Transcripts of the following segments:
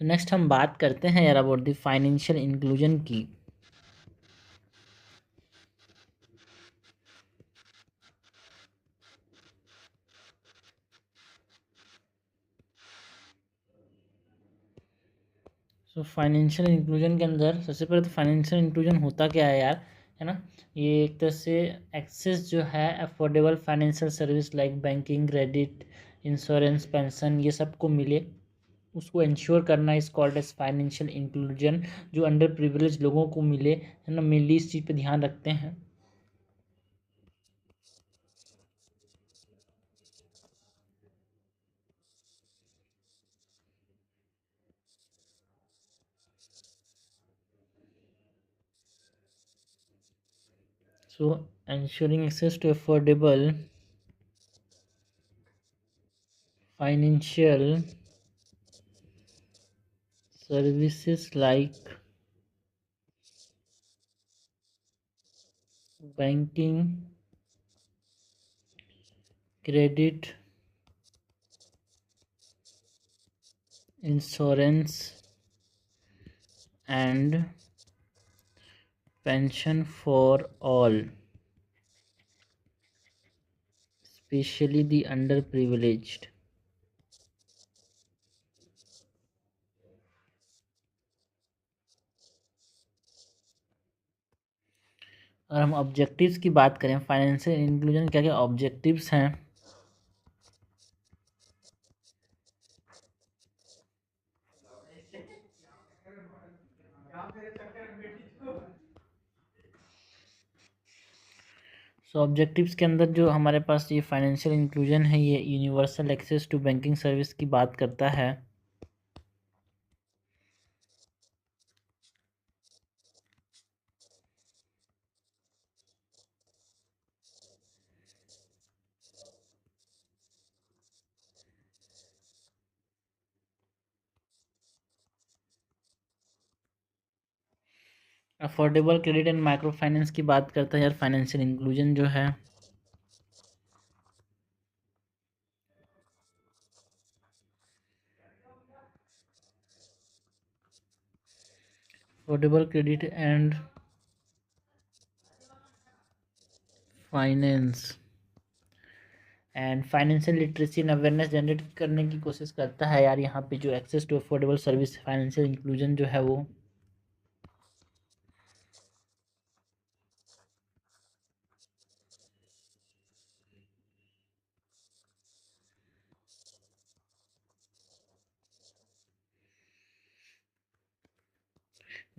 तो नेक्स्ट हम बात करते हैं यार अबाउट द फाइनेंशियल इंक्लूजन की। सो फाइनेंशियल इंक्लूजन के अंदर सबसे पहले तो फाइनेंशियल इंक्लूजन होता क्या है यार, है ना। ये एक तरह से एक्सेस जो है affordable financial service like banking, credit, insurance, pension, ये सबको मिले, उसको इंश्योर करना is called as financial inclusion. जो अंडर प्रिविलेज लोगों को मिले, है ना, मेनली इस चीज़ पे ध्यान रखते हैं। सो ensuring access to affordable financial services like banking, credit, insurance and pension for all, especially the underprivileged। और हम ऑब्जेक्टिव्स की बात करें, फाइनेंशियल इंक्लूजन क्या क्या ऑब्जेक्टिव्स हैं। सो ऑब्जेक्टिव्स के अंदर जो हमारे पास ये फाइनेंशियल इंक्लूजन है, ये universal access to banking service की बात करता है। Affordable credit and microfinance की बात करता है यार फाइनेंशियल इंक्लूजन जो है। Affordable credit and finance and financial literacy and awareness generate करने की कोशिश करता है यार यहाँ पे, जो access to affordable service financial inclusion जो है वो।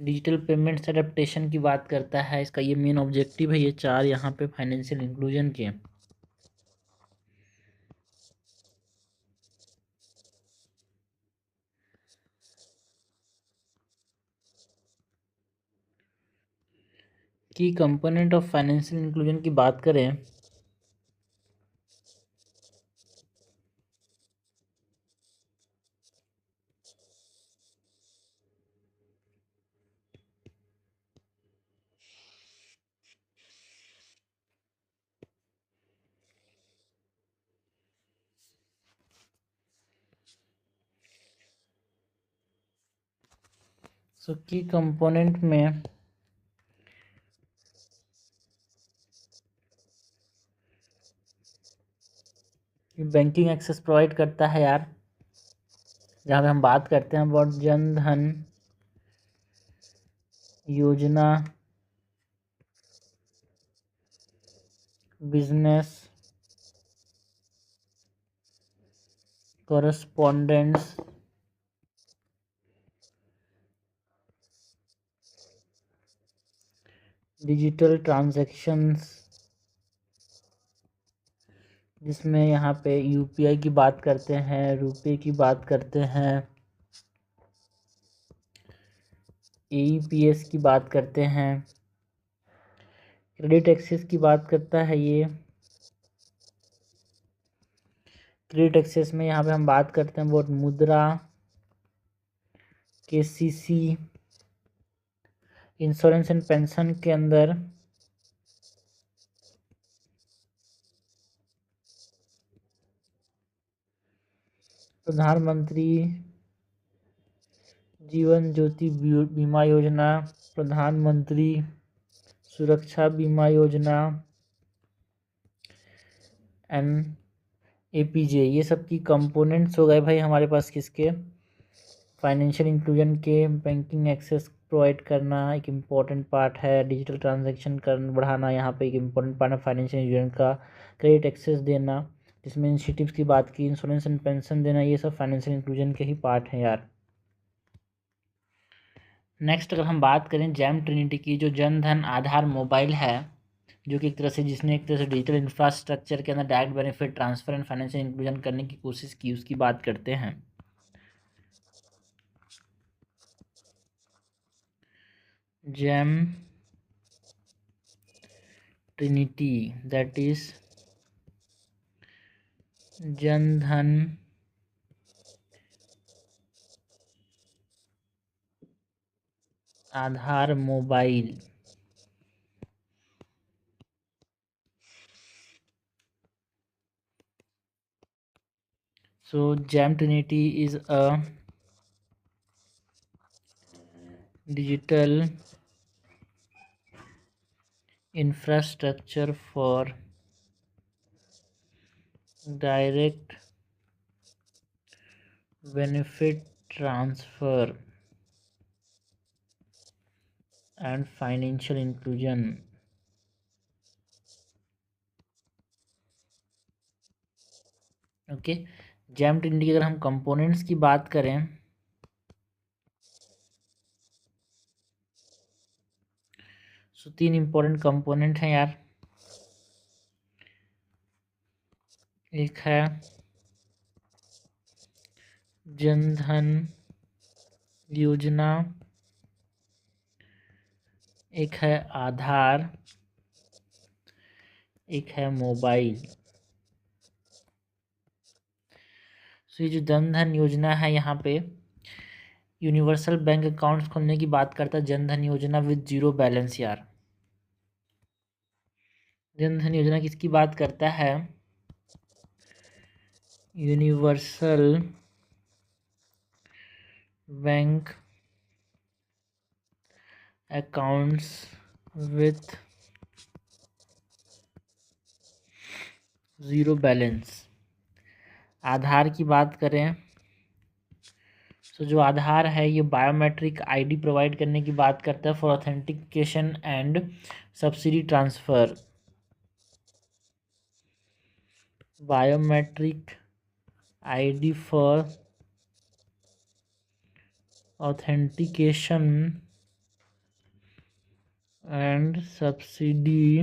डिजिटल पेमेंट्स एडेप्टेशन की बात करता है, इसका ये मेन ऑब्जेक्टिव है, ये चार यहाँ पे फाइनेंशियल इंक्लूजन के। की कंपोनेंट ऑफ फाइनेंशियल इंक्लूजन की बात करें, सो की कंपोनेंट में बैंकिंग एक्सेस प्रोवाइड करता है यार, जहाँ पे हम बात करते हैं अबाउट जन धन योजना, बिजनेस कॉरेस्पॉन्डेंट्स, डिजिटल ट्रांजैक्शंस, जिसमें यहाँ पे यूपीआई की बात करते हैं, रुपए की बात करते हैं, एईपीएस की बात करते हैं, क्रेडिट एक्सेस की बात करता है ये। क्रेडिट एक्सेस में यहाँ पे हम बात करते हैं बहुत मुद्रा, केसीसी, इंश्योरेंस एंड पेंशन के अंदर प्रधानमंत्री जीवन ज्योति बीमा योजना, प्रधानमंत्री सुरक्षा बीमा योजना, एनएपीजे, ये सब की कंपोनेंट्स हो गए भाई हमारे पास किसके, फाइनेंशियल इंक्लूजन के। बैंकिंग एक्सेस प्रोवाइड करना एक इम्पॉर्टेंट पार्ट है, डिजिटल ट्रांजैक्शन कर बढ़ाना यहाँ पे एक इम्पॉर्टेंट पार्ट है फाइनेंशियल इंक्लूजन का। क्रेडिट एक्सेस देना, जिसमें इंस्टीट्यूट्स की बात की, इंश्योरेंस एंड पेंशन देना, ये सब फाइनेंशियल इंक्लूजन के ही पार्ट हैं यार। नेक्स्ट अगर हम बात करें जैम ट्रिनिटी की, जो जन धन आधार मोबाइल है, जो कि एक तरह से जिसने एक तरह से डिजिटल इंफ्रास्ट्रक्चर के अंदर direct benefit transfer and financial inclusion करने की कोशिश की, उसकी बात करते हैं। Jam Trinity that is Jan Dhan Aadhaar mobile. So Jam Trinity is a digital infrastructure for direct benefit transfer and financial inclusion। Okay, jam Trinity की अगर हम कंपोनेंट्स की बात करें, तो तीन इंपॉर्टेंट कंपोनेंट हैं यार। एक है जन धन योजना, एक है आधार, एक है मोबाइल। तो ये जो जन धन योजना है, यहाँ पे यूनिवर्सल बैंक अकाउंट्स खोलने की बात करता है जन धन योजना विद जीरो बैलेंस यार। जन धन योजना किसकी बात करता है, universal bank accounts with zero balance. Aadhaar की बात करें तो जो आधार है ये बायोमेट्रिक आईडी प्रोवाइड करने की बात करता है for authentication and subsidy transfer. Biometric ID for authentication and subsidy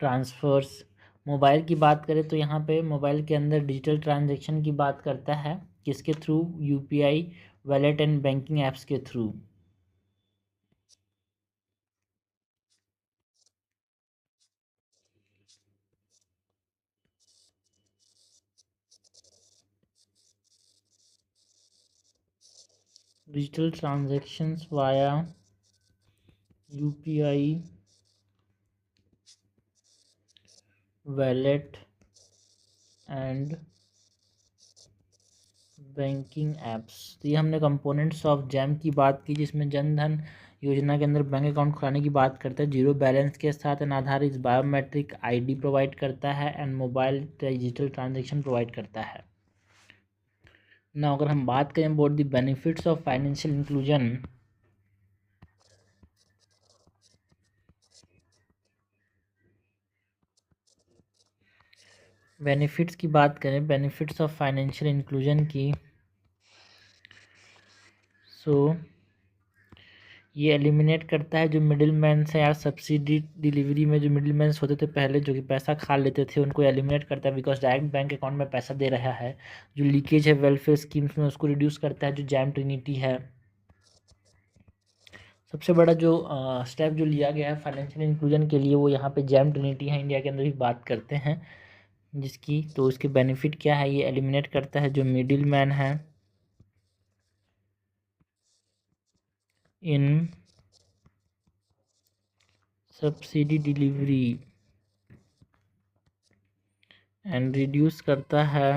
transfers. Mobile की बात करें तो यहाँ पे मोबाइल के अंदर डिजिटल ट्रांजैक्शन की बात करता है, किसके through, UPI wallet and banking apps के through. Digital transactions via UPI wallet and banking apps. तो ये हमने कंपोनेंट्स ऑफ जैम की बात की, जिसमें जन धन योजना के अंदर बैंक अकाउंट खुलाने की बात करता है जीरो बैलेंस के साथ, एंड आधार इस बायोमेट्रिक आईडी प्रोवाइड करता है, and mobile digital transaction provide करता है ना। अगर हम बात करें about the benefits of financial inclusion, benefits की बात करें, बेनिफिट्स ऑफ फाइनेंशियल इंक्लूजन की, सो ये एलिमिनेट करता है जो मिडिल मैन है यार, सब्सिडी डिलीवरी में जो मिडिल मैन होते थे पहले, जो कि पैसा खा लेते थे, उनको एलिमिनेट करता है, बिकॉज डायरेक्ट बैंक अकाउंट में पैसा दे रहा है। जो लीकेज है वेलफेयर स्कीम्स में, उसको रिड्यूस करता है जो जैम ट्रिनिटी है। सबसे बड़ा जो स्टेप जो लिया गया है फाइनेंशियल इंक्लूजन के लिए, वो यहाँ पे जैम ट्रिनिटी है। इंडिया के अंदर भी बात करते हैं जिसकी, तो उसके बेनिफिट क्या है, ये एलिमिनेट करता है जो मिडिल मैन है इन सब्सिडी डिलीवरी, एंड रिड्यूस करता है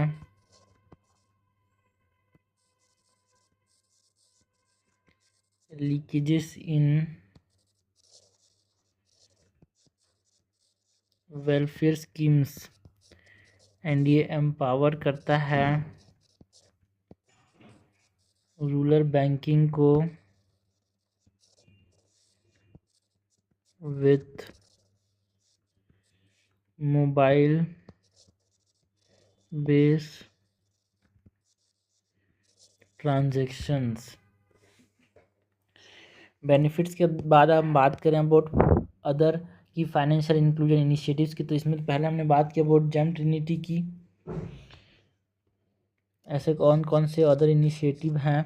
leakages in welfare schemes, and ये एम्पावर करता है रूरल बैंकिंग को with mobile base transactions. Benefits के बाद हम बात करें अबाउट अदर की फाइनेंशियल इंक्लूजन इनिशिएटिव्स की, तो इसमें पहले हमने बात की अबाउट जेम ट्रिनिटी की। ऐसे कौन कौन से अदर इनिशिएटिव हैं?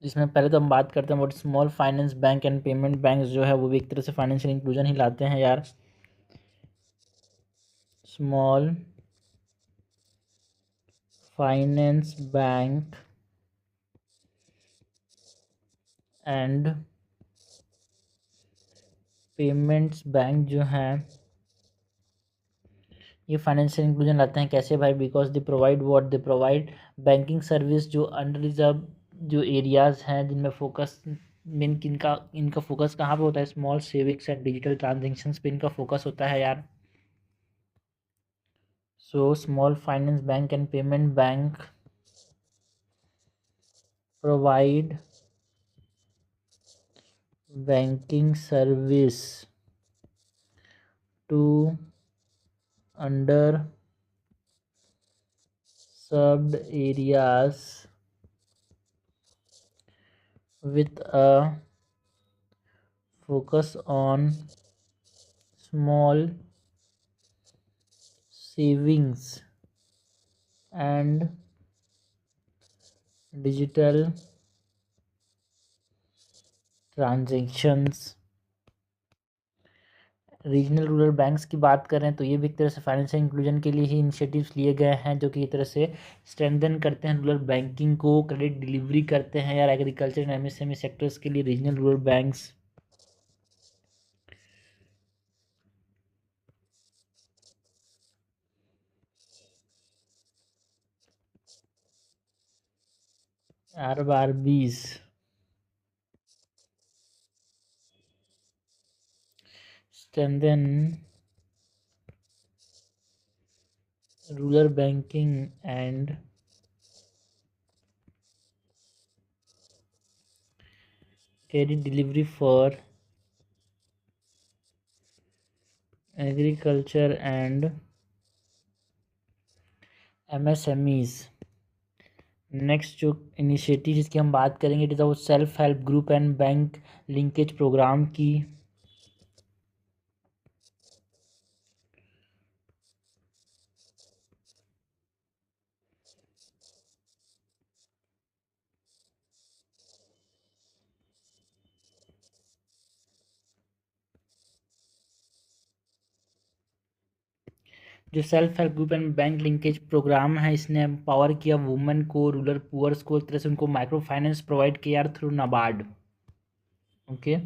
जिसमें पहले तो हम बात करते हैं about small finance bank and payment bank, जो है वो भी एक तरह से फाइनेंशियल इंक्लूजन ही लाते हैं यार। Small finance bank and payments bank जो हैं ये फाइनेंशियल इंक्लूजन लाते हैं। कैसे भाई? Because they provide what they provide banking service जो अंडर रिजर्व जो एरियाज हैं जिनमें फोकस मेन इनका फोकस कहाँ पे होता है? Small savings and digital transactions पे इनका फोकस होता है यार। So small finance bank and payment bank provide banking service to under served areas with a focus on small savings and digital transactions। Regional rural banks की बात करें तो ये भी एक तरह से फाइनेंशियल इंक्लूजन के लिए ही इनिशिएटिव्स लिए गए हैं, जो कि एक तरह से स्ट्रेंथन करते हैं रूरल बैंकिंग को, क्रेडिट डिलीवरी करते हैं यार एग्रीकल्चर एंड एमएसएमई सेक्टर्स के लिए regional rural banks. RBRBs strengthen rural banking and credit delivery for agriculture and MSMEs। Next जो इनिशिएटिव जिसकी हम बात करेंगे it is about self help group and bank linkage programme की। जो self help group and bank linkage programme है इसने empower किया वुमेन को, रूरल पुअर्स को, एक तरह से उनको माइक्रो फाइनेंस प्रोवाइड किया यार through NABARD. Okay,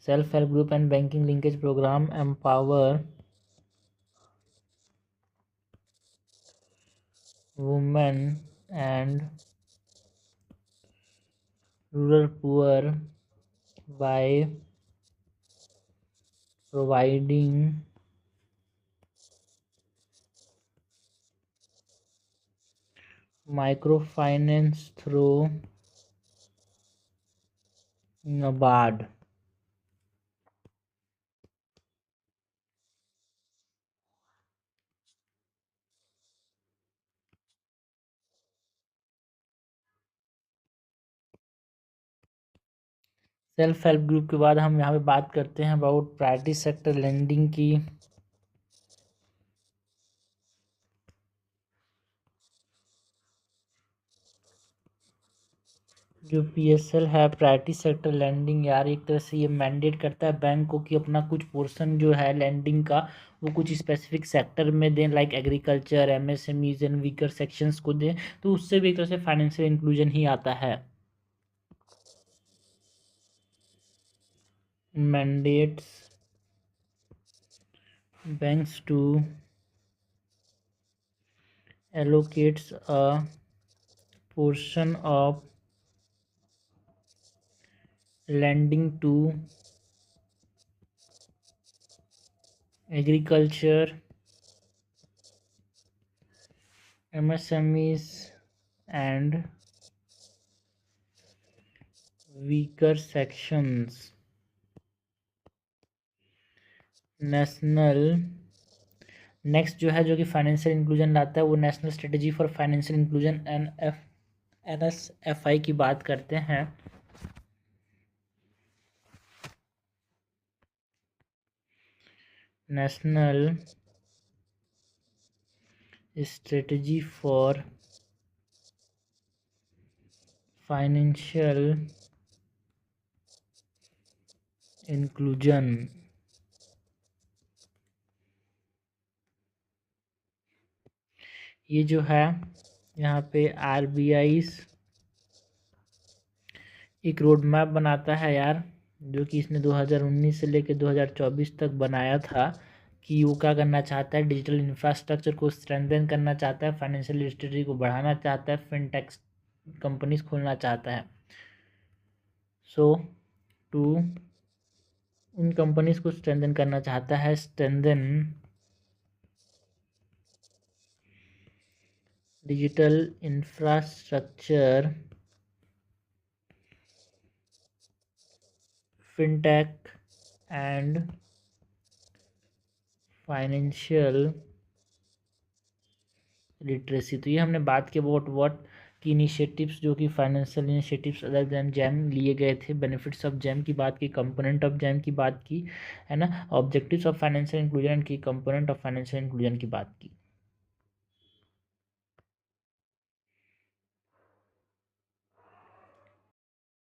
self help group and banking linkage programme empower women and rural poor by providing microfinance through NABARD। सेल्फ हेल्प ग्रुप के बाद हम यहाँ पे बात करते हैं अबाउट प्राइवेट सेक्टर लेंडिंग की। जो PSL है प्रायोरिटी सेक्टर लैंडिंग यार, एक तरह से ये मैंडेट करता है बैंक को कि अपना कुछ पोर्शन जो है लैंडिंग का वो कुछ स्पेसिफिक सेक्टर में दें, like agriculture, MSMEs and weaker sections को दें, तो उससे भी एक तरह से फाइनेंशियल इंक्लूजन ही आता है। Mandates banks to allocates a portion of lending to agriculture, MSMEs and weaker sections. Next जो है जो कि फाइनेंशियल इंक्लूजन लाता है वो national strategy for financial inclusion NSFI की बात करते हैं। National strategy for financial inclusion, ये जो है यहाँ पे RBI एक रोड मैप बनाता है यार, जो कि इसने 2019 से लेकर 2024 तक बनाया था कि वो क्या करना चाहता है, डिजिटल इंफ्रास्ट्रक्चर को स्ट्रेंथन करना चाहता है, फाइनेंशियल लिटरेसी को बढ़ाना चाहता है, फिनटेक कंपनीज खोलना चाहता है। सो टू उन कंपनीज को स्ट्रेंथन करना चाहता है, strengthen digital infrastructure, fintech and financial literacy. तो ये हमने बात की अबाउट व्हाट की इनिशिएटिव्स जो कि financial initiatives other than jam लिए गए थे, बेनिफिट्स ऑफ जैम की बात की, कंपोनेंट ऑफ जैम की बात की, है ना, ऑब्जेक्टिव्स ऑफ फाइनेंशियल इंक्लूजन की, कंपोनेंट ऑफ फाइनेंशियल इंक्लूजन की बात की।